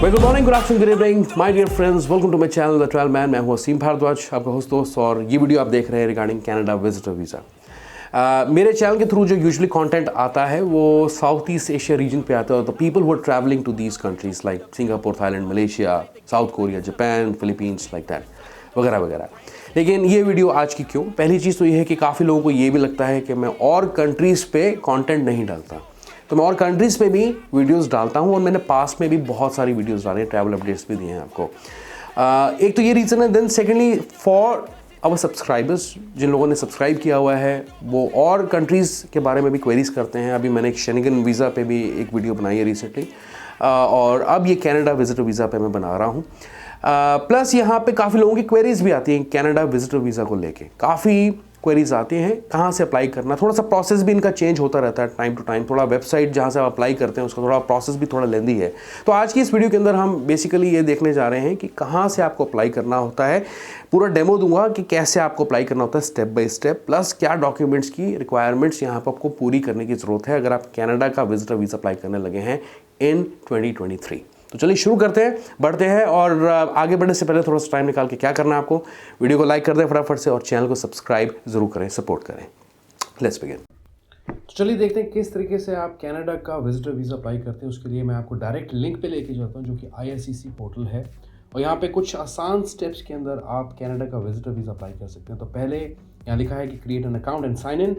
Well good morning, good afternoon, good evening my dear friends, welcome to my channel the travel man. मैं हूं असीम भारद्वाज, आपका host दोस्त, और ये वीडियो आप देख रहे हैं रिगार्डिंग कनाडा विजिटर वीज़ा। मेरे चैनल के थ्रू जो यूजुअली कंटेंट आता है वो साउथ ईस्ट एशिया रीजन पे आता है, और the people who are travelling to these countries like Singapore, Thailand, Malaysia, South Korea, Japan, Philippines, like that वगैरह वगैरह। लेकिन ये वीडियो आज की क्यों? पहली चीज़ तो ये है कि काफ़ी लोगों को ये भी लगता है कि मैं और कंट्रीज़ पे कंटेंट नहीं डालता, तो मैं और कंट्रीज़ पे भी वीडियोस डालता हूँ, और मैंने पास में भी बहुत सारी वीडियोस डाले हैं, ट्रैवल अपडेट्स भी दिए हैं आपको। एक तो ये रीज़न है। Then secondly for our subscribers, जिन लोगों ने सब्सक्राइब किया हुआ है वो और कंट्रीज़ के बारे में भी क्वेरीज करते हैं। अभी मैंने एक शेंगन वीज़ा पे भी एक वीडियो बनाई है रिसेंटली, और अब ये कनाडा विजिटर वीज़ा पे मैं बना रहा हूँ। प्लस यहाँ पे काफ़ी लोगों की क्वेरीज भी आती हैं कनाडा विजिटर वीज़ा को लेके, काफ़ी क्वेरीज आती हैं कहाँ से अप्लाई करना। थोड़ा सा प्रोसेस भी इनका चेंज होता रहता है टाइम टू टाइम, थोड़ा वेबसाइट जहाँ से आप अप्लाई करते हैं उसका थोड़ा प्रोसेस भी थोड़ा लेंदी है। तो आज की इस वीडियो के अंदर हम बेसिकली ये देखने जा रहे हैं कि कहाँ से आपको अप्लाई करना होता है। पूरा डेमो दूंगा कि कैसे आपको अप्लाई करना होता है स्टेप बाय स्टेप, प्लस क्या डॉक्यूमेंट्स की रिक्वायरमेंट्स यहाँ पर आपको पूरी करने की ज़रूरत है अगर आप कनाडा का विजिटर वीज़ा अप्लाई करने लगे हैं इन 2023। तो चलिए शुरू करते हैं, बढ़ते हैं, और आगे बढ़ने से पहले थोड़ा सा टाइम निकाल के क्या करना है आपको, वीडियो को लाइक कर दें फटाफट से, और चैनल को सब्सक्राइब जरूर करें, सपोर्ट करें। Let's begin. तो चलिए देखते हैं किस तरीके से आप कनाडा का विजिटर वीज़ा अप्लाई करते हैं। उसके लिए मैं आपको डायरेक्ट लिंक पे लेके जाता हूँ जो कि IRCC पोर्टल है, और यहाँ पे कुछ आसान स्टेप्स के अंदर आप कनाडा का विजिटर वीज़ा अप्लाई कर सकते हैं। तो पहले यहाँ लिखा है कि create an account and sign in,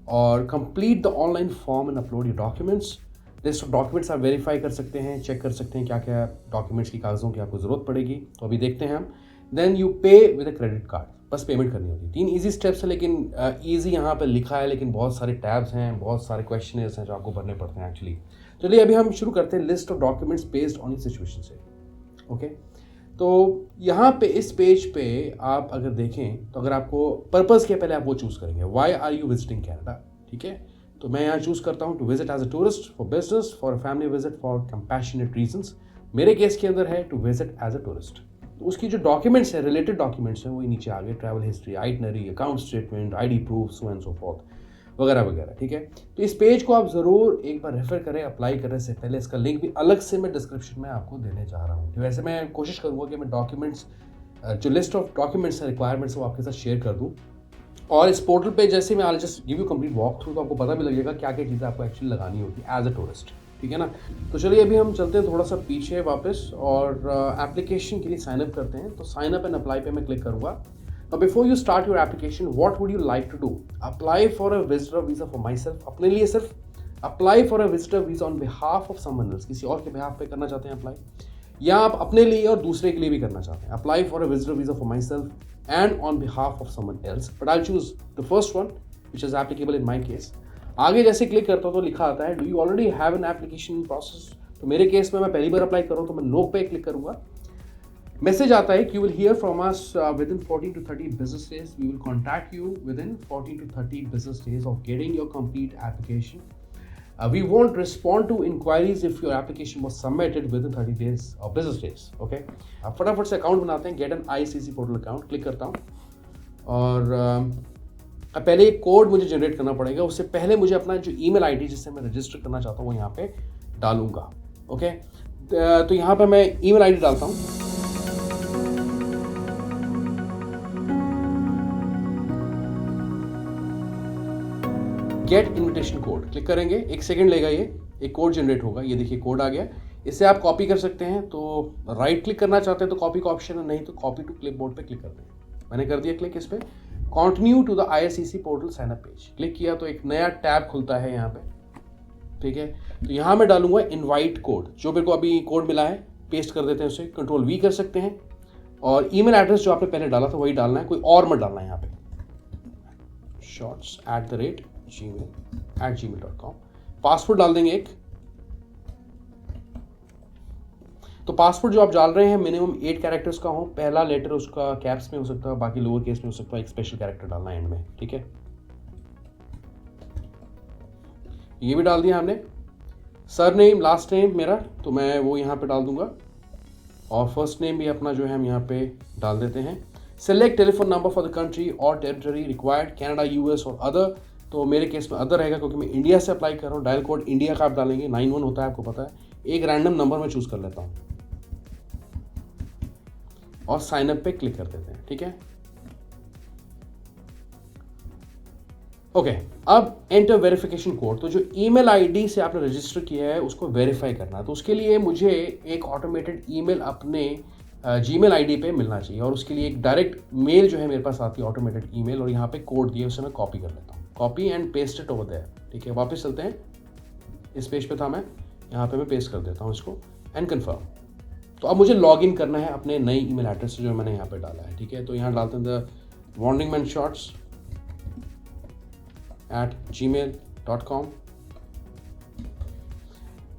और complete the online form and upload your documents. List of documents आप वेरीफाई कर सकते हैं, चेक कर सकते हैं क्या क्या डॉक्यूमेंट्स की कागज़ों की आपको ज़रूरत पड़ेगी। तो अभी देखते हैं हम। देन यू पे विद अ क्रेडिट कार्ड, बस पेमेंट करनी होती है। 3 ईजी स्टेप्स है, लेकिन ईजी यहाँ पर लिखा है, लेकिन बहुत सारे टैब्स हैं, बहुत सारे क्वेश्चनर्स हैं जो आपको भरने पड़ते हैं एक्चुअली। चलिए अभी हम शुरू करते हैं list of documents based on इस सिचुएशन से। ओके, तो यहाँ पे इस पेज पे आप अगर देखें तो अगर आपको पर्पज़ के पहले आप वो चूज़ करेंगे, why are you visiting Canada. ठीक है, तो मैं यहाँ चूज़ करता हूँ to visit as a tourist, for business, for family visit, for compassionate reasons. मेरे केस के अंदर है to visit as a tourist. तो उसकी जो डॉक्यूमेंट्स है, रिलेटेड डॉक्यूमेंट्स हैं, वो नीचे आ गए, travel history, itinerary, account statement, ID proof, so and so fourth वगैरह वगैरह। ठीक है, तो इस पेज को आप ज़रूर एक बार रेफर करें अप्लाई करने से पहले। इसका लिंक भी अलग से मैं डिस्क्रिप्शन में आपको देने जा रहा हूँ। वैसे मैं कोशिश करूँगा कि मैं डॉक्यूमेंट्स, जो लिस्ट ऑफ डॉक्यूमेंट्स हैं, रिक्वायरमेंट्स, वो आपके साथ शेयर कर दूँ। और इस पोर्टल पे जैसे मैं I just give you complete walk through, तो आपको पता भी लगेगा क्या क्या चीज़ें आपको एक्चुअली लगानी होती है एज अ टूरिस्ट। ठीक है ना। तो चलिए अभी हम चलते हैं थोड़ा सा पीछे वापस, और एप्लीकेशन के लिए साइन अप करते हैं। तो साइन अप एंड अप्लाई पे मैं क्लिक करूँगा। तो before you start your application, what would you like to do? Apply for a visitor visa for myself, अपने लिए सिर्फ। Apply for a visitor visa on behalf of someone else, किसी और के बिहाफ पे करना चाहते हैं अप्लाई, या आप अपने लिए और दूसरे के लिए भी करना चाहते हैं। Apply for a visitor visa for my self and on behalf of someone else, but I'll choose the first one which is applicable in my case. आगे जैसे क्लिक करता हूँ तो लिखा आता है, do you already have an application in process? तो मेरे केस में मैं पहली बार अप्लाई कर रहा हूँ, तो मैं नो पे क्लिक करूँगा। मैसेज आता है कि you will hear from us within 14 to 30 business days. We will contact you within 14 to 30 business days of getting your complete application. We won't respond to inquiries if your application was submitted within 30 days or business days. Okay? अब फटाफट से account बनाते हैं, get an IRCC portal account, click करता हूँ, और अब पहले एक कोड मुझे जनरेट करना पड़ेगा। उससे पहले मुझे अपना जो ईमेल ID जिससे मैं रजिस्टर करना चाहता हूँ वो यहाँ पे डालूंगा। ओके, तो यहाँ पे मैं ईमेल ID डालता हूँ। गेट इन्विटेशन कोड क्लिक करेंगे, 1 सेकेंड लेगा, ये एक कोड जनरेट होगा। ये देखिए कोड आ गया, इसे आप कॉपी कर सकते हैं। तो राइट क्लिक करना चाहते हैं तो कॉपी का ऑप्शन है, नहीं तो कॉपी टू क्लिपबोर्ड पे क्लिक कर देंगे। मैंने कर दिया क्लिक इस पर। Continue to the IRCC portal sign up page, click किया तो एक नया टैब खुलता है यहाँ पे। ठीक है, तो यहाँ मैं डालूंगा इनवाइट कोड, जो मेरे को अभी कोड मिला है, पेस्ट कर देते हैं उसे, Ctrl+V कर सकते हैं, और ईमेल एड्रेस जो आपने पहले डाला था वही डालना है, कोई और मत डालना है यहाँ पे। shots@gmail.com। पासवर्ड डाल देंगे एक। तो पासवर्ड जो आप डाल रहे हैं मिनिमम 8 कैरेक्टर्स का हो, पहला लेटर उसका कैप्स में हो सकता है, बाकी लोअर केस में हो सकता है, एक स्पेशल कैरेक्टर डालना है एंड में। ठीक है, ये भी डाल दिया हमने। सर नेम, लास्ट नेम मेरा, तो मैं वो यहाँ पे डाल दूंगा, और फर्स्ट नेम भी अपना जो है हम यहाँ पे डाल देते हैं। Select telephone number for the country or territory required, Canada, US और अदर। तो मेरे केस में अदर रहेगा क्योंकि मैं इंडिया से अप्लाई कर रहा हूँ। डायल कोड इंडिया का आप डालेंगे, 91 होता है, आपको पता है। एक रैंडम नंबर मैं चूज़ कर लेता हूँ। और साइन अप पे क्लिक कर देते हैं, ठीक है। ओके, अब एंटर वेरिफिकेशन कोड। तो जो ईमेल आईडी से आपने रजिस्टर किया है उसको वेरीफाई करना है, तो उसके लिए मुझे एक ऑटोमेटेड ईमेल अपने जीमेल आईडी पे मिलना चाहिए, और उसके लिए एक डायरेक्ट मेल जो है मेरे पास आती है, ऑटोमेटेड ईमेल, और यहाँ पे कोड दिए उसे मैं कॉपी कर लेता हूँ, copy and paste it over there, ठीक है। वापस चलते हैं, इस पेज पे था मैं, यहाँ पे मैं पेस्ट कर देता हूँ इसको एंड कन्फर्म। तो अब मुझे लॉग इन करना है अपने नई ईमेल एड्रेस से जो मैंने यहाँ पे डाला है, ठीक है। तो यहाँ डालते हैं the wandingmanshots@gmail.com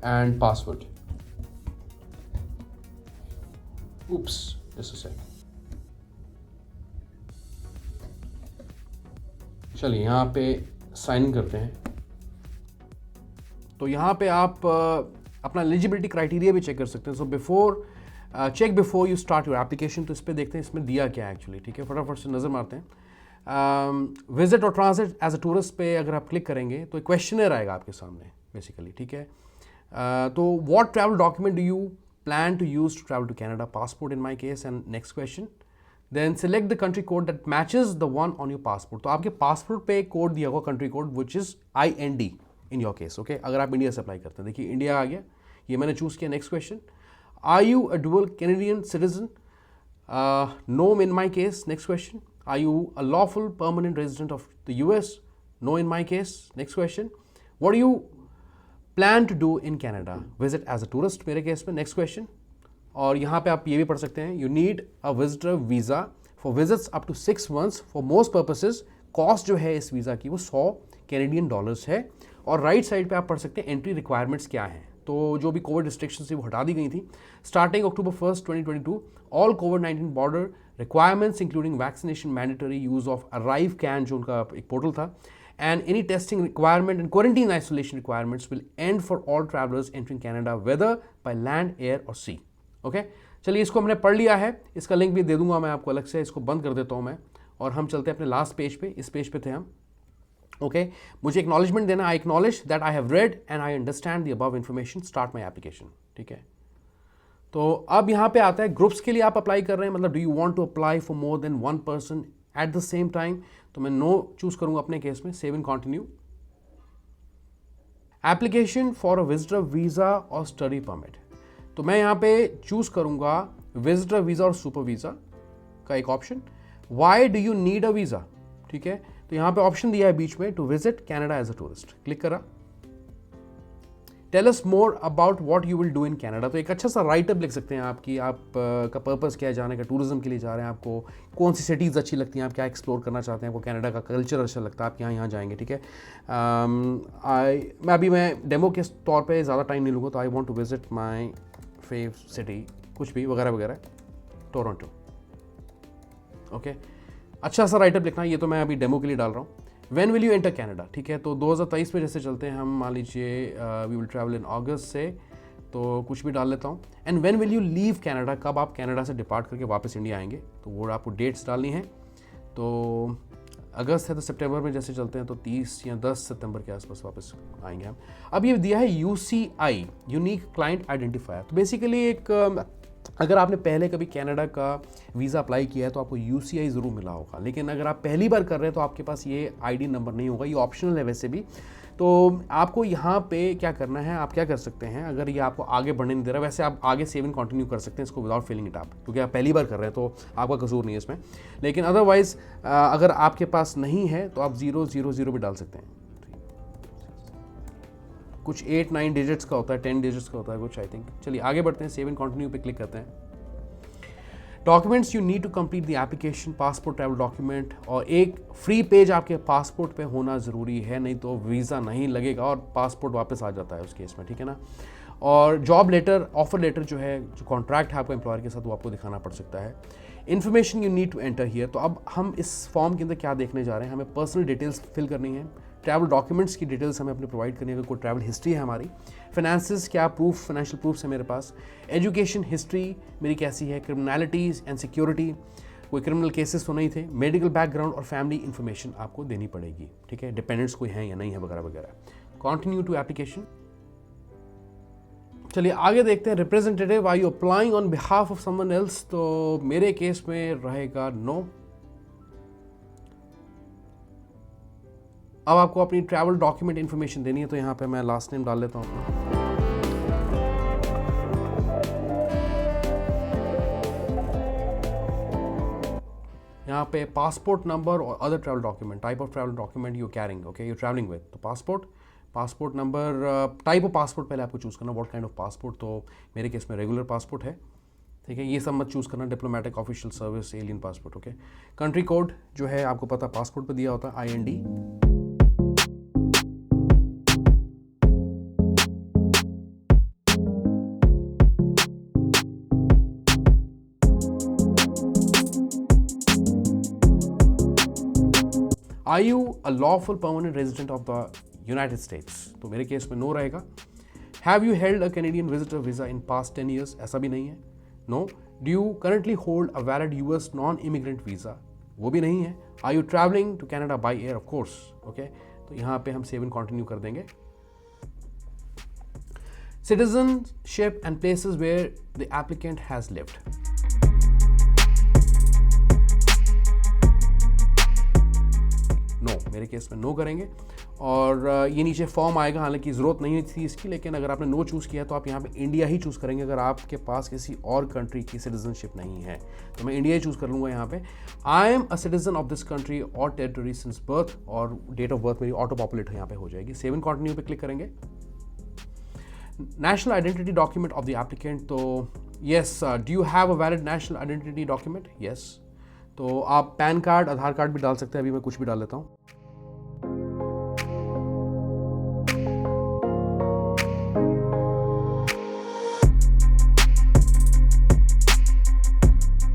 and password. Oops, just a sec. चलिए यहाँ पे साइन इन करते हैं। तो यहाँ पे आप अपना एलिजिबिलिटी क्राइटेरिया भी चेक कर सकते हैं। So check before you start your application. तो इस पर देखते हैं इसमें दिया क्या है एक्चुअली, ठीक है। फटाफट से नज़र मारते हैं। विजिट और ट्रांजिट एज अ टूरिस्ट पे अगर आप क्लिक करेंगे तो एक क्वेश्चनर आएगा आपके सामने बेसिकली, ठीक है। तो what travel document do you plan to use to travel to Canada? Passport in my case, and next question. Then select the country code that matches the one on your passport. तो आपके passport पे code दिया होगा country code which is IND in your case, okay. अगर आप India से apply करते हैं, देखिए इंडिया आ गया, ये मैंने चूज़ किया। Next question, are you a dual Canadian citizen? No in my case. Next question, are you a lawful permanent resident of the US? No in my case. Next question, what do you plan to do in Canada? Visit as a tourist मेरे case में। Next question, और यहाँ पे आप ये भी पढ़ सकते हैं, you need a visitor visa for visits up to 6 months for most purposes। Cost जो है इस वीज़ा की वो $100 है। और राइट साइड पे आप पढ़ सकते हैं एंट्री रिक्वायरमेंट्स क्या हैं। तो जो भी कोविड रिस्ट्रिक्शन थी वो हटा दी गई थी। Starting October 1st, 2022, all covid border requirements including vaccination, mandatory use of arrive can जो उनका एक पोर्टल था, and any testing requirement and quarantine isolation requirements will and for all travellers entering Canada whether by land, air और सी। Okay, चलिए इसको हमने पढ़ लिया है, इसका लिंक भी दे दूंगा मैं आपको अलग से। इसको बंद कर देता हूँ मैं, और हम चलते हैं अपने लास्ट पेज पे। इस पेज पे थे हम, ओके। मुझे एक्नॉलेजमेंट देना, I acknowledge that I have read and I understand the above information, start my application, ठीक है। तो अब यहाँ पे आता है ग्रुप्स के लिए आप अप्लाई कर रहे हैं, मतलब do you want to apply for more than 1 person at the same time? तो मैं नो चूज करूंगा अपने केस में। Save and continue. Application for a visitor visa और स्टडी परमिट, तो मैं यहाँ पे चूज करूंगा विजिटर वीज़ा और सुपर वीज़ा का एक option. Why do you need a visa, ठीक है। तो यहाँ पे ऑप्शन दिया है बीच में, to visit Canada as a tourist, click करा। Tell us more about what you will do in Canada. तो एक अच्छा सा राइटअप लिख सकते हैं आपकी, आप का पर्पस क्या है जाने का, टूरिज्म के लिए जा रहे हैं, आपको कौन सी सिटीज़ अच्छी लगती हैं, आप क्या एक्सप्लोर करना चाहते हैं, आपको कनाडा का कल्चर अच्छा लगता है, आप यहाँ जाएंगे, ठीक है। मैं डेमो के तौर पे ज़्यादा टाइम नहीं लूँगा, तो I want to visit my fav city, कुछ भी वगैरह वगैरह, टोरंटो, ओके। अच्छा सा राइटअप लिखना है, ये तो मैं अभी डेमो के लिए डाल रहा हूँ। When will you enter Canada, ठीक है। तो 2023 में जैसे चलते हैं हम, मान लीजिए वी विल ट्रैवल इन अगस्त से, तो कुछ भी डाल लेता हूँ। And when will you leave Canada, कब आप कनाडा से डिपार्ट करके वापस इंडिया आएंगे, तो वो आपको डेट्स डालनी है। तो अगस्त है तो सितंबर में जैसे चलते हैं, तो 30 या 10 सितंबर के आसपास वापस आएंगे हम। अब ये दिया है UCI, यूनिक क्लाइंट आइडेंटिफायर। तो बेसिकली एक अगर आपने पहले कभी कनाडा का वीज़ा अप्लाई किया है तो आपको UCI ज़रूर मिला होगा, लेकिन अगर आप पहली बार कर रहे हैं तो आपके पास ये ID नंबर नहीं होगा, ये ऑप्शनल है वैसे भी। तो आपको यहाँ पे क्या करना है, आप क्या कर सकते हैं, अगर ये आपको आगे बढ़ने नहीं दे रहा, वैसे आप आगे सेव इन कंटिन्यू कर सकते हैं इसको विदाउट फिलिंग इट आप, क्योंकि आप पहली बार कर रहे हैं तो आपका कसूर नहीं है इसमें। लेकिन अदरवाइज़ अगर आपके पास नहीं है तो आप 000 भी डाल सकते हैं। कुछ 8-9 डिजिट्स का होता है, 10 डिजिट्स का होता है कुछ, आई थिंक। चलिए आगे बढ़ते हैं, सेव इन कंटिन्यू पे क्लिक करते हैं। Documents you need to complete the application, passport, travel document, और एक फ्री पेज आपके पासपोर्ट पे होना ज़रूरी है, नहीं तो वीज़ा नहीं लगेगा और पासपोर्ट वापस आ जाता है उस केस में, ठीक है ना। और जॉब लेटर, ऑफर लेटर जो है, जो कॉन्ट्रैक्ट है आपका एम्प्लॉयर के साथ, वो आपको दिखाना पड़ सकता है। Information you need to enter here. तो अब हम इस फॉर्म के अंदर क्या देखने जा रहे हैं, हमें पर्सनल डिटेल्स फिल करनी है, ट्रैवल डॉक्यूमेंट्स की डिटेल्स हमें अपने प्रोवाइड करनी है, कोई ट्रैवल हिस्ट्री है हमारी, फाइनेंसेस क्या प्रूफ, फाइनेंशियल प्रूफ्स है मेरे पास, एजुकेशन हिस्ट्री मेरी कैसी है, क्रिमिनलिटीज़ एंड सिक्योरिटी, कोई क्रिमिनल केसेस तो नहीं थे, मेडिकल बैकग्राउंड और फैमिली इन्फॉर्मेशन आपको देनी पड़ेगी, ठीक है, डिपेंडेंट्स कोई हैं या नहीं है वगैरह वगैरह। Continue to application. चलिए आगे देखते हैं, representative are you applying on behalf of someone else, तो मेरे केस में रहेगा नो। अब आपको अपनी ट्रैवल डॉक्यूमेंट इंफॉर्मेशन देनी है, तो यहाँ पे मैं लास्ट नेम डाल लेता हूँ अपना। यहाँ पे पासपोर्ट नंबर और other travel document, type of travel document you carrying, okay, you travelling with, तो passport number, type of passport पहले आपको चूज़ करना, व्हाट काइंड ऑफ पासपोर्ट, तो मेरे केस में रेगुलर पासपोर्ट है, ठीक है, ये सब मत चूज़ करना, diplomatic, official service, alien passport, okay. Country code जो है आपको पता पासपोर्ट पे दिया होता है, IND। Are you a lawful permanent resident of the United States, तो मेरे केस में नो रहेगा। Have you held a Canadian visitor visa in past 10 years, ऐसा भी नहीं है, no. Do you currently hold a valid US non immigrant visa, वो भी नहीं है। Are you travelling to Canada by air, of course, okay, तो यहाँ पे हम सेव एंड कंटिन्यू कर देंगे। Citizenship and places where the applicant has lived, no, मेरे केस में नो करेंगे। और ये नीचे फॉर्म आएगा, हालांकि ज़रूरत नहीं थी इसकी, लेकिन अगर आपने नो चूज़ किया तो आप यहाँ पे इंडिया ही चूज़ करेंगे अगर आपके पास किसी और कंट्री की सिटीजनशिप नहीं है, तो मैं इंडिया ही चूज़ कर लूँगा यहाँ पे। I am a citizen of this country or territory since birth, और डेट ऑफ बर्थ मेरी ऑटो पॉपुलेट यहाँ पे हो जाएगी। सेव एंड कंटिन्यू पे क्लिक करेंगे। National identity document of the applicant, तो yes, do you have a valid national identity document, yes, तो आप पैन कार्ड, आधार कार्ड भी डाल सकते हैं, अभी मैं कुछ भी डाल लेता हूँ।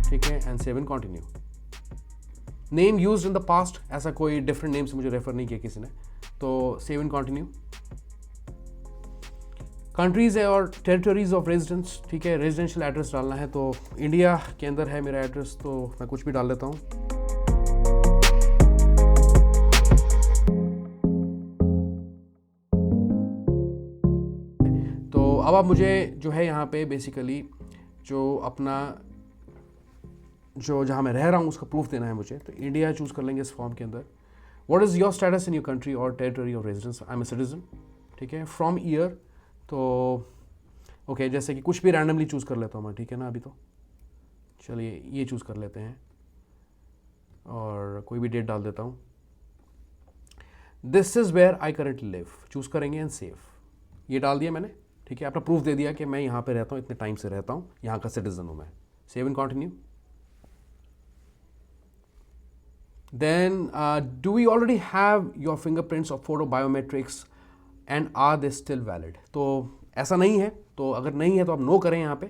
ठीक है, and save and continue. Name used in the past, ऐसा कोई डिफरेंट नेम से मुझे रेफर नहीं किया किसी ने, तो सेव एंड कंटिन्यू। कंट्रीज है और टेरिटरीज ऑफ रेजिडेंस, ठीक है, रेजिडेंशियल एड्रेस डालना है, तो इंडिया के अंदर है मेरा एड्रेस, तो मैं कुछ भी डाल लेता हूँ। तो अब आप मुझे जो है यहाँ पे बेसिकली जो अपना जो जहाँ मैं रह रहा हूँ उसका प्रूफ देना है मुझे, तो इंडिया चूज़ कर लेंगे इस फॉर्म के अंदर। What is your status in your country or territory of residence, I am a citizen, ठीक है। फ्रॉम ईयर, तो ओके, जैसे कि कुछ भी रैंडमली चूज़ कर लेता हूँ मैं, ठीक है ना, अभी तो चलिए ये चूज़ कर लेते हैं और कोई भी डेट डाल देता हूँ। This is where I currently live, choose करेंगे एंड सेव, ये डाल दिया मैंने, ठीक है, अपना प्रूफ दे दिया कि मैं यहाँ पे रहता हूँ, इतने टाइम से रहता हूँ, यहाँ का सिटीजन हूँ मैं। Save and continue. Then do we already have your fingerprints or photo biometrics and are they still valid? तो ऐसा नहीं है, तो अगर नहीं है तो आप नो करें यहाँ पे,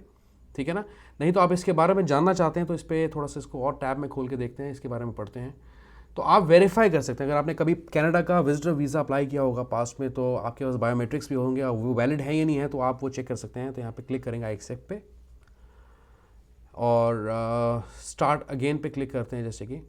ठीक है ना। नहीं तो आप इसके बारे में जानना चाहते हैं तो इस पर थोड़ा सा इसको और टैब में खोल के देखते हैं, इसके बारे में पढ़ते हैं, तो आप वेरीफाई कर सकते हैं। अगर आपने कभी कनाडा का विजिटर वीज़ा अप्लाई किया होगा पास्ट में, तो आपके पास बायोमेट्रिक्स भी होंगे, वो वैलिड है या नहीं है, तो आप वो चेक कर सकते हैं। तो यहाँ पे क्लिक करेंगे आई एक्सेप्ट पे, और स्टार्ट अगेन पे क्लिक करते हैं, जैसे कि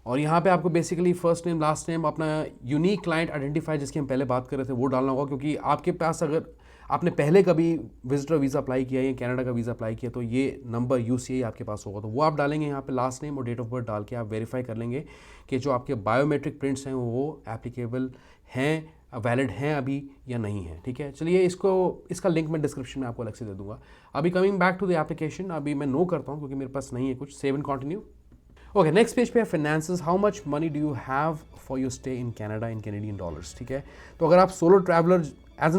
और यहाँ पे आपको basically first name last name अपना यूनिक क्लाइंट आइडेंटिफायर जिसकी हम पहले बात कर रहे थे वो डालना होगा, क्योंकि आपके पास अगर आपने पहले कभी विजिटर वीज़ा अप्लाई किया या कनाडा का वीज़ा अप्लाई किया तो ये नंबर UCI आपके पास होगा, तो वो आप डालेंगे यहाँ पे, लास्ट नेम और डेट ऑफ बर्थ डाल के आप वेरीफाई कर लेंगे कि जो आपके बायोमेट्रिक प्रिंट्स हैं वो एप्लीकेबल हैं, वैलिड हैं अभी या नहीं है, ठीक है। चलिए इसका लिंक मैं डिस्क्रिप्शन में आपको अलग से दे दूंगा। अभी coming back to the application, अभी मैं नो करता हूँ क्योंकि मेरे पास नहीं है कुछ। Save and continue. Okay, next page पे है finances. How much money do you have for your stay in Canada in Canadian dollars, ठीक है। तो अगर आप सोलो ट्रैवलर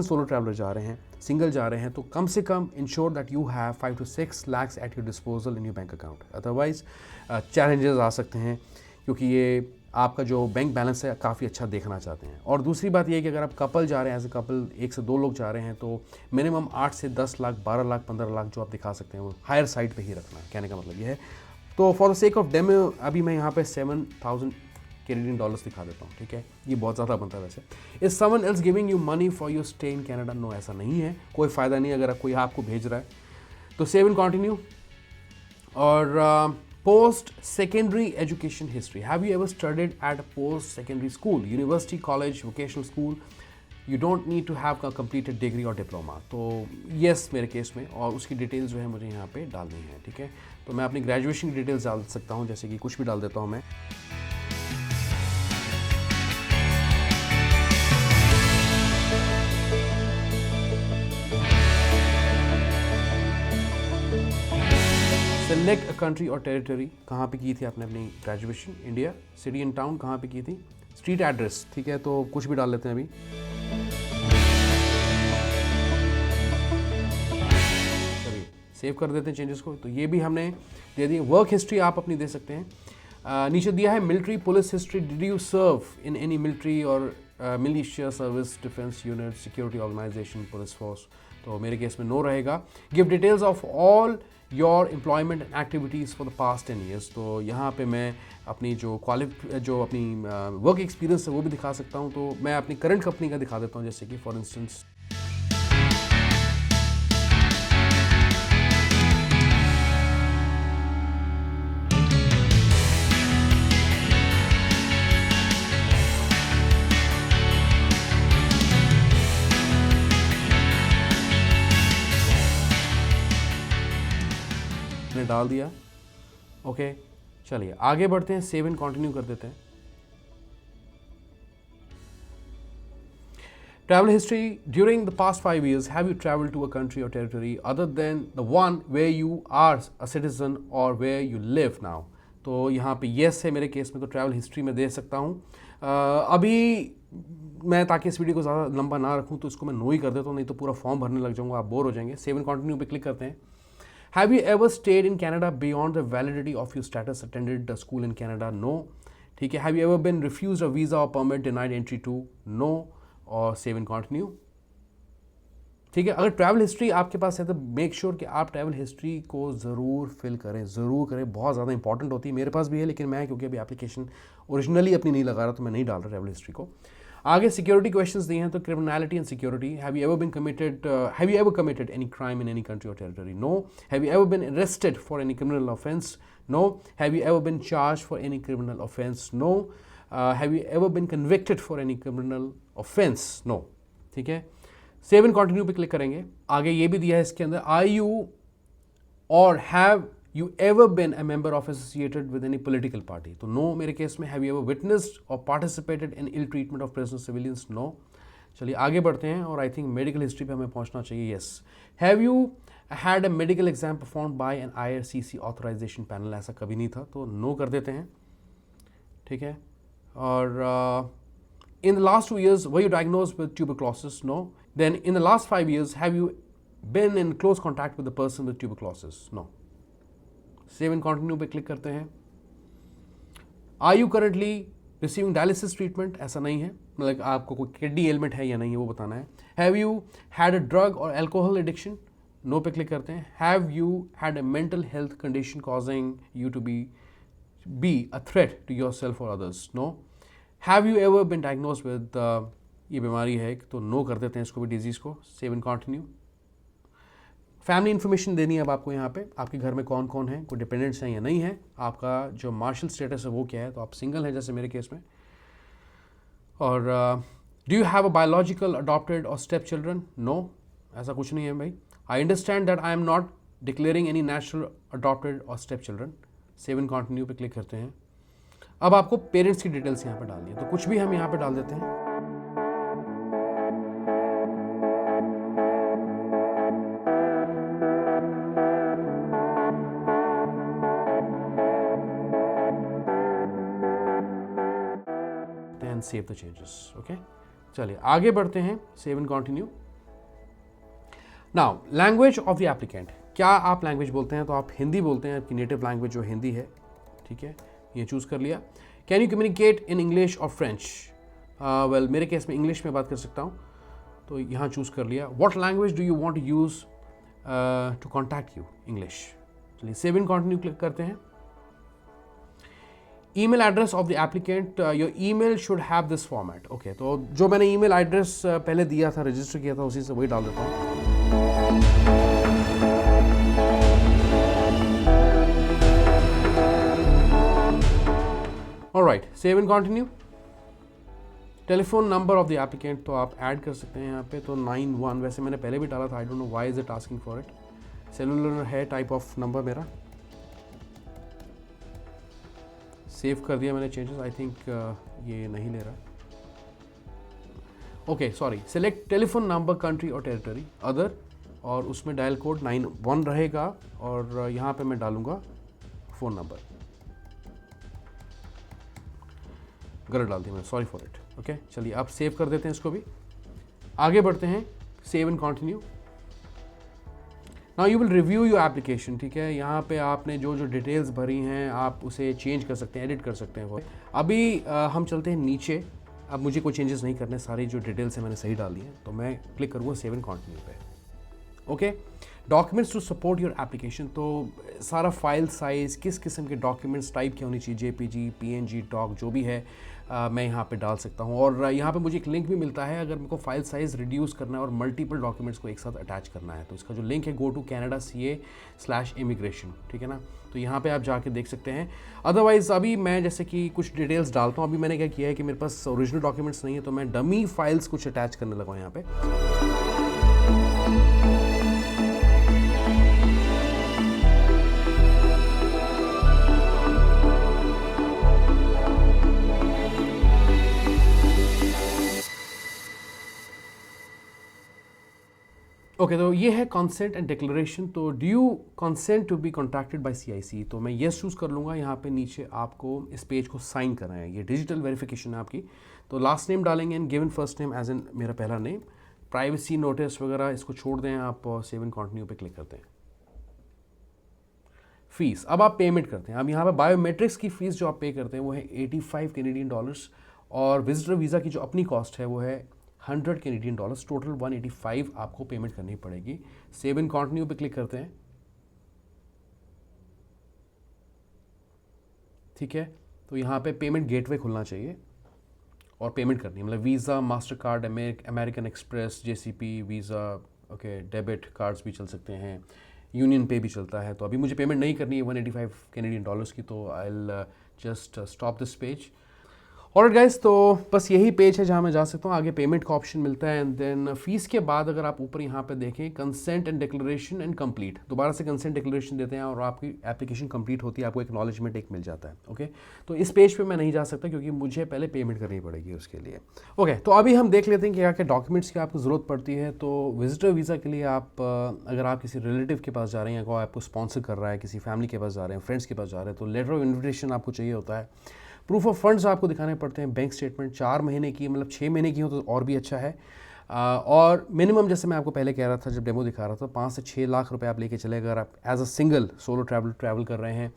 सोलो ट्रैवलर जा रहे हैं, सिंगल जा रहे हैं, तो कम से कम ensure that you have 5 to 6 lakhs at your disposal in your bank account, otherwise challenges आ सकते हैं, क्योंकि ये आपका जो बैंक बैलेंस है काफ़ी अच्छा देखना चाहते हैं। और दूसरी बात ये है कि अगर आप कपल जा रहे हैं, एज ए कपल 1 से 2 लोग जा रहे हैं, तो मिनिमम 8 से 10 लाख, 12 लाख, 15 लाख जो आप दिखा सकते हैं वो हायर साइड पे ही रखना है, कहने का मतलब ये है। तो for the sake of demo अभी मैं यहाँ पे 7,000 कैनेडियन डॉलर्स दिखा देता हूँ, ठीक है। ये बहुत ज़्यादा बनता है वैसे। Is someone else giving you money for your stay in Canada? No, ऐसा नहीं है, कोई फ़ायदा नहीं अगर कोई आपको भेज रहा है। तो सेव एंड कंटिन्यू। और post secondary education history, have you ever studied at a post secondary school, university, college, vocational school, you don't need to have completed degree और डिप्लोमा। तो येस मेरे केस में, और उसकी डिटेल्स जो है मुझे यहाँ पे डालनी है, ठीक है। तो मैं अपनी ग्रेजुएशन की डिटेल्स डाल सकता हूँ, जैसे कि कुछ भी डाल देता हूँ मैं। Select a country or territory, कहाँ पे की थी आपने अपनी graduation, India, city and town कहाँ पे की थी, स्ट्रीट एड्रेस, ठीक है, तो कुछ भी डाल लेते हैं अभी। चलिए सेव कर देते हैं चेंजेस को। तो ये भी हमने दे दी। वर्क हिस्ट्री आप अपनी दे सकते हैं। नीचे दिया है military police history, did you serve in any military or militia service, defence unit, security organisation, police force, तो मेरे केस में नो रहेगा। Give details of all your employment and activities for the past 10 years, तो यहाँ पे मैं अपनी जो अपनी वर्क एक्सपीरियंस है वो भी दिखा सकता हूँ। तो मैं अपनी करंट कंपनी का दिखा देता हूँ, जैसे कि फॉर इंस्टेंस डाल दिया। ओके चलिए आगे बढ़ते हैं, सेव एंड कंटिन्यू कर देते हैं। Travel history, during the past 5 years have you travelled to a country or territory other than the one where you are a citizen or where you live now, तो यहाँ पे yes है मेरे case में, तो ट्रैवल हिस्ट्री में दे सकता हूँ। अभी मैं ताकि इस वीडियो को ज़्यादा लंबा ना रखूँ तो इसको मैं नो ही कर देता हूँ, नहीं तो पूरा फॉर्म भरने लग जाऊँगा, आप बोर हो जाएंगे। सेव एंड कंटिन्यू पे क्लिक करते हैं। Have you ever stayed in Canada beyond the validity of your status, attended the school in Canada? No. ठीक है। Have you ever been refused a visa or permit, denied entry to? No. और save and continue। ठीक है। अगर travel history आपके पास है तो make sure कि आप ट्रैवल हिस्ट्री को ज़रूर फिल करें, ज़रूर करें, बहुत ज़्यादा इंपॉर्टेंट होती है। मेरे पास भी है, लेकिन मैं क्योंकि अभी एप्लीकेशन ओरिजिनली अपनी नहीं लगा रहा तो मैं नहीं डाल रहा ट्रैवल हिस्ट्री को। आगे सिक्योरिटी क्वेश्चंस दिए हैं, तो criminality and security, have you ever committed any crime in any country or territory? No. Have you ever been arrested for any criminal offence? No. Have you ever been charge for any criminal offence? No. Have you ever been convicted for any criminal offence? No. ठीक है। Save and continue पे click करेंगे। आगे ये भी दिया है इसके अंदर, are you or have you ever been a member of associated with any political party? तो no मेरे केस में। have you ever witnessed or participated in ill treatment of prisoners civilians? no। चलिए आगे बढ़ते हैं, और आई थिंक मेडिकल हिस्ट्री पे हमें पहुंचना चाहिए। yes। have you had a medical exam performed by an IRCC authorization panel? ऐसा कभी नहीं था, तो no कर देते हैं। ठीक है। और in the last 2 years were you diagnosed with tuberculosis? no। then in the last 5 years have you been in close contact with a person with tuberculosis? no। Save and continue पे click करते हैं। Are you currently receiving dialysis treatment? ऐसा नहीं है, मतलब आपको कोई kidney element है या नहीं है वो बताना है। Have you had a drug or alcohol addiction? No पे क्लिक करते हैं। Have you had a mental health condition causing you to be a threat to your self or others? No. Have you ever been diagnose with, ये बीमारी है तो no कर देते हैं इसको भी, डिजीज़ को। Save and continue. Family information देनी है अब आपको यहाँ पे, आपके घर में कौन कौन है, कोई डिपेंडेंट्स हैं या नहीं है, आपका जो मार्शल स्टेटस है वो क्या है, तो आप सिंगल हैं जैसे मेरे केस में। और do you have a biological adopted or step children? No, ऐसा कुछ नहीं है भाई। I understand that I am not declaring any natural adopted or step children. Save and continue पे क्लिक करते हैं। अब आपको पेरेंट्स की डिटेल्स यहाँ पर डालनी है, तो कुछ भी हम यहाँ पर डाल देते हैं। Save the changes. ओके चलिए आगे बढ़ते हैं। Save and continue. Now language of the applicant, क्या आप लैंग्वेज बोलते हैं? तो आप हिंदी बोलते हैं, आपकी नेटिव लैंग्वेज जो हिंदी है। ठीक है, ये चूज कर लिया। Can you communicate in English और फ्रेंच? वेल मेरे केस में इंग्लिश में बात कर सकता हूँ, तो यहाँ चूज कर लिया। What language do you want to use to contact you? English. चलिए सेव एंड कंटिन्यू क्लिक करते हैं। Email address of the applicant, your email should have this format. Okay, तो जो मैंने ईमेल एड्रेस पहले दिया था, रजिस्टर किया था, उसी से वही डाल देता हूँ। Alright, save and continue. Telephone number of the applicant तो आप ऐड कर सकते हैं यहाँ पे, तो 91, वैसे मैंने पहले भी डाला था, I don't know why is it asking for it. Cellular है टाइप ऑफ नंबर मेरा, सेव कर दिया मैंने चेंजेस, आई थिंक ये नहीं ले रहा। Okay sorry, select telephone number, country or territory, other, और उसमें डायल कोड 91 रहेगा, और यहाँ पे मैं डालूंगा फ़ोन नंबर, गलत डाल दिया मैं, सॉरी फॉर इट। ओके चलिए आप सेव कर देते हैं इसको भी, आगे बढ़ते हैं, save and continue. Now you will review your application, ठीक है। यहाँ पे आपने जो जो डिटेल्स भरी हैं आप उसे चेंज कर सकते हैं, एडिट कर सकते हैं। अभी हम चलते हैं नीचे, अब मुझे कोई चेंजेस नहीं करने, सारी जो डिटेल्स हैं मैंने सही डाल दी हैं, तो मैं क्लिक करूँगा सेव एंड कंटिन्यू पे। Okay, documents to support your application, तो सारा फाइल साइज़, किस किस्म के डॉक्यूमेंट्स टाइप के होनी चाहिए, जेपीजी, पीएनजी, डॉक, जो भी है मैं यहाँ पे डाल सकता हूँ। और यहाँ पे मुझे एक लिंक भी मिलता है अगर मेरे को फाइल साइज़ रिड्यूस करना है और मल्टीपल डॉक्यूमेंट्स को एक साथ अटैच करना है, तो इसका जो लिंक है गो टू canada.ca/immigration, ठीक है ना। तो यहाँ पे आप जाके देख सकते हैं। अदरवाइज़ अभी मैं जैसे कि कुछ डिटेल्स डालता हूँ, अभी मैंने क्या किया है कि मेरे पास ओरिजिनल डॉक्यूमेंट्स नहीं है, तो मैं डमी फाइल्स कुछ अटैच करने लगा हूँ यहाँ पे। ओके तो ये है कॉन्सेंट एंड डिक्लेरेशन। तो do you consent to be contracted by CIC, तो मैं येस चूज़ कर लूँगा। यहाँ पे नीचे आपको इस पेज को साइन करना है, ये डिजिटल वेरिफिकेशन है आपकी। तो लास्ट नेम डालेंगे and given first name as an मेरा पहला नेम, प्राइवेसी नोटिस वगैरह इसको छोड़ दें आप, सेव एंड कंटिन्यू पे क्लिक करते हैं। फीस, अब आप पेमेंट करते हैं। अब यहाँ पे बायोमेट्रिक्स की फ़ीस जो आप पे करते हैं वो है $85 कैनेडियन, और विजिटर वीज़ा की जो अपनी कॉस्ट है वो है $100 कैनेडियन, टोटल 185 आपको पेमेंट करनी पड़ेगी। सेव एंड कंटिन्यू पे क्लिक करते हैं, ठीक है। तो यहाँ पे पेमेंट गेटवे खुलना चाहिए और पेमेंट करनी है, मतलब visa, master card, American express, JCP, visa, okay, debit cards भी चल सकते हैं, यूनियन पे भी चलता है। तो अभी मुझे पेमेंट नहीं करनी है 185 कैनेडियन डॉलर्स की, तो I will just stop this page. Alright guys, तो बस यही पेज है जहाँ मैं जा सकता हूँ। आगे पेमेंट का ऑप्शन मिलता है एंड देन फीस के बाद अगर आप ऊपर यहाँ पे देखें consent and declaration and complete, दोबारा से कंसेंट डिक्लेरेशन देते हैं और आपकी एप्लीकेशन कंप्लीट होती है, आपको एक्नॉलेजमेंट एक मिल जाता है। ओके, तो इस पेज पे मैं नहीं जा सकता क्योंकि मुझे पहले पेमेंट करनी पड़ेगी उसके लिए। ओके, तो अभी हम देख लेते हैं कि क्या क्या डॉक्यूमेंट्स की आपको ज़रूरत पड़ती है। तो विजिटर वीज़ा के लिए आप अगर आप किसी रिलेटिव के पास जा रहे हैं या कोई आपको स्पॉन्सर कर रहा है, किसी फैमिली के पास जा रहे हैं, फ्रेंड्स के पास जा रहे हैं, तो लेटर ऑफ इन्विटेशन आपको चाहिए होता है। प्रूफ ऑफ फंड्स आपको दिखाने पड़ते हैं, बैंक स्टेटमेंट 4 महीने की, मतलब 6 महीने की हो तो और भी अच्छा है। और मिनिमम जैसे मैं आपको पहले कह रहा था जब डेमो दिखा रहा था, 5 से 6 लाख रुपए आप लेके चले अगर आप as a single solo travel कर रहे हैं,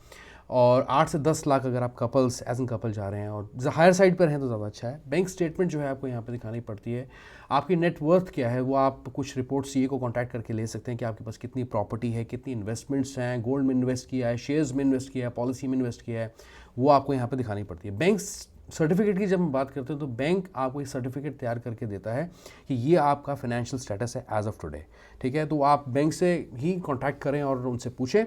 और 8 से 10 लाख अगर आप कपल्स एज एन कपल जा रहे हैं और हायर साइड पर हैं तो ज़्यादा अच्छा है। बैंक स्टेटमेंट जो है आपको यहाँ पे दिखानी पड़ती है। आपकी नेटवर्थ क्या है वो आप कुछ रिपोर्ट CA को कांटेक्ट करके ले सकते हैं कि आपके पास कितनी प्रॉपर्टी है, कितनी इन्वेस्टमेंट्स हैं, गोल्ड में इन्वेस्ट किया है, शेयर्स में इन्वेस्ट किया है, पॉलिसी में इन्वेस्ट किया है, वो आपको यहाँ पर दिखानी पड़ती है। बैंक सर्टिफिकेट की जब हम बात करते हैं तो बैंक आपको एक सर्टिफिकेट तैयार करके देता है कि ये आपका फाइनेंशियल स्टेटस है एज ऑफ टुडे, ठीक है। तो आप बैंक से ही कांटेक्ट करें और उनसे पूछें।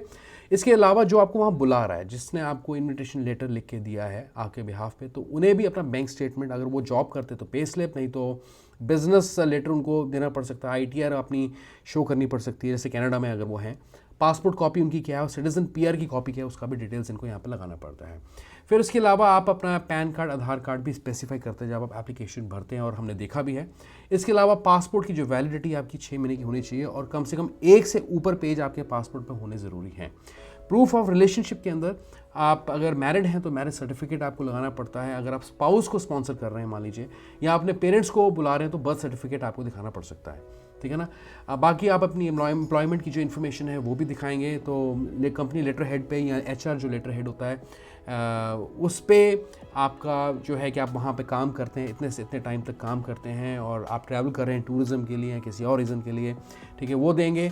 इसके अलावा जो आपको वहाँ बुला रहा है, जिसने आपको इनविटेशन लेटर लिख के दिया है आपके बिहाफ पे, तो उन्हें भी अपना बैंक स्टेटमेंट, अगर वो जॉब करते तो पे स्लिप, नहीं तो बिजनेस लेटर उनको देना पड़ सकता है, ITR अपनी शो करनी पड़ सकती है, जैसे कनाडा में अगर वो हैं। पासपोर्ट कॉपी उनकी क्या है और सिटीजन PR की कॉपी क्या है, उसका भी डिटेल्स इनको यहाँ पे लगाना पड़ता है। फिर उसके अलावा आप अपना पैन कार्ड, आधार कार्ड भी स्पेसिफाई करते हैं जब आप एप्लीकेशन भरते हैं, और हमने देखा भी है। इसके अलावा पासपोर्ट की जो वैलिडिटी आपकी 6 महीने की होनी चाहिए और कम से कम 1 से ऊपर पेज आपके पासपोर्ट पर होने ज़रूरी हैं। प्रूफ ऑफ रिलेशनशिप के अंदर आप अगर मैरिड हैं तो मैरिज सर्टिफिकेट आपको लगाना पड़ता है। अगर आप स्पाउस को स्पॉन्सर कर रहे हैं मान लीजिए, या अपने पेरेंट्स को बुला रहे हैं, तो बर्थ सर्टिफिकेट आपको दिखाना पड़ सकता है, ठीक है ना। बाकी आप अपनी एम्प्लॉयमेंट की जो इन्फॉर्मेशन है वो भी दिखाएंगे। तो कंपनी लेटर हेड पे या HR जो लेटर हेड होता है उस पे आपका जो है कि आप वहाँ पे काम करते हैं, इतने से इतने टाइम तक काम करते हैं और आप ट्रैवल कर रहे हैं टूरिज़्म के लिए या किसी और रीज़न के लिए, ठीक है, वो देंगे।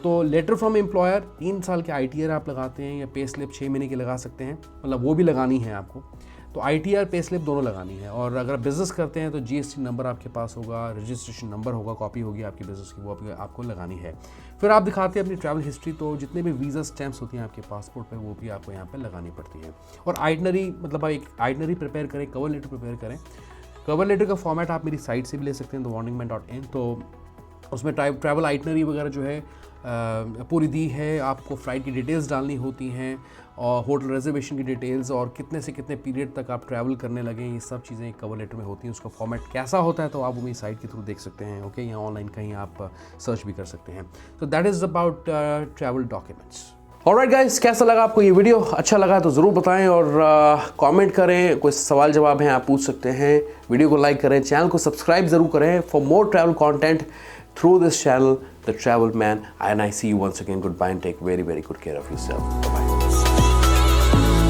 तो लेटर फ्रॉम एम्प्लॉयर, 3 साल के ITR आप लगाते हैं, या पे स्लिप 6 महीने की लगा सकते हैं, मतलब वो भी लगानी है आपको। तो ITR पे स्लिप दोनों लगानी है। और अगर बिज़नेस करते हैं तो GST नंबर आपके पास होगा, रजिस्ट्रेशन नंबर होगा, कॉपी होगी आपकी बिज़नेस की, वो आपको लगानी है। फिर आप दिखाते हैं अपनी ट्रैवल हिस्ट्री, तो जितने भी वीज़ा स्टैम्प्स होती हैं आपके पासपोर्ट पे वो भी आपको यहाँ पे लगानी पड़ती है। और आइटनरी, मतलब आप एक आइटनरी प्रिपेयर करें, कवर लेटर प्रिपेयर करें। कवर लेटर का फॉर्मेट आप मेरी साइट से भी ले सकते हैं, thewarningman.in। तो उसमें ट्रैवल आइटनरी वगैरह जो है पूरी दी है। आपको फ़्लाइट की डिटेल्स डालनी होती हैं और होटल रिजर्वेशन की डिटेल्स और कितने से कितने पीरियड तक आप ट्रैवल करने लगे, ये सब चीज़ें एक कवर लेटर में होती हैं। उसका फॉर्मेट कैसा होता है तो आप वो मेरी साइट के थ्रू देख सकते हैं, ओके, या ऑनलाइन कहीं आप सर्च भी कर सकते हैं। तो that is about travel documents. Alright guys, कैसा लगा आपको ये वीडियो? अच्छा लगा तो ज़रूर बताएं और कमेंट करें। कोई सवाल जवाब हैं आप पूछ सकते हैं। वीडियो को लाइक करें, चैनल को सब्सक्राइब ज़रूर करें for more travel content through this channel, The Travel Man, and I see you once again. Goodbye and take very, very good care of yourself. Bye-bye.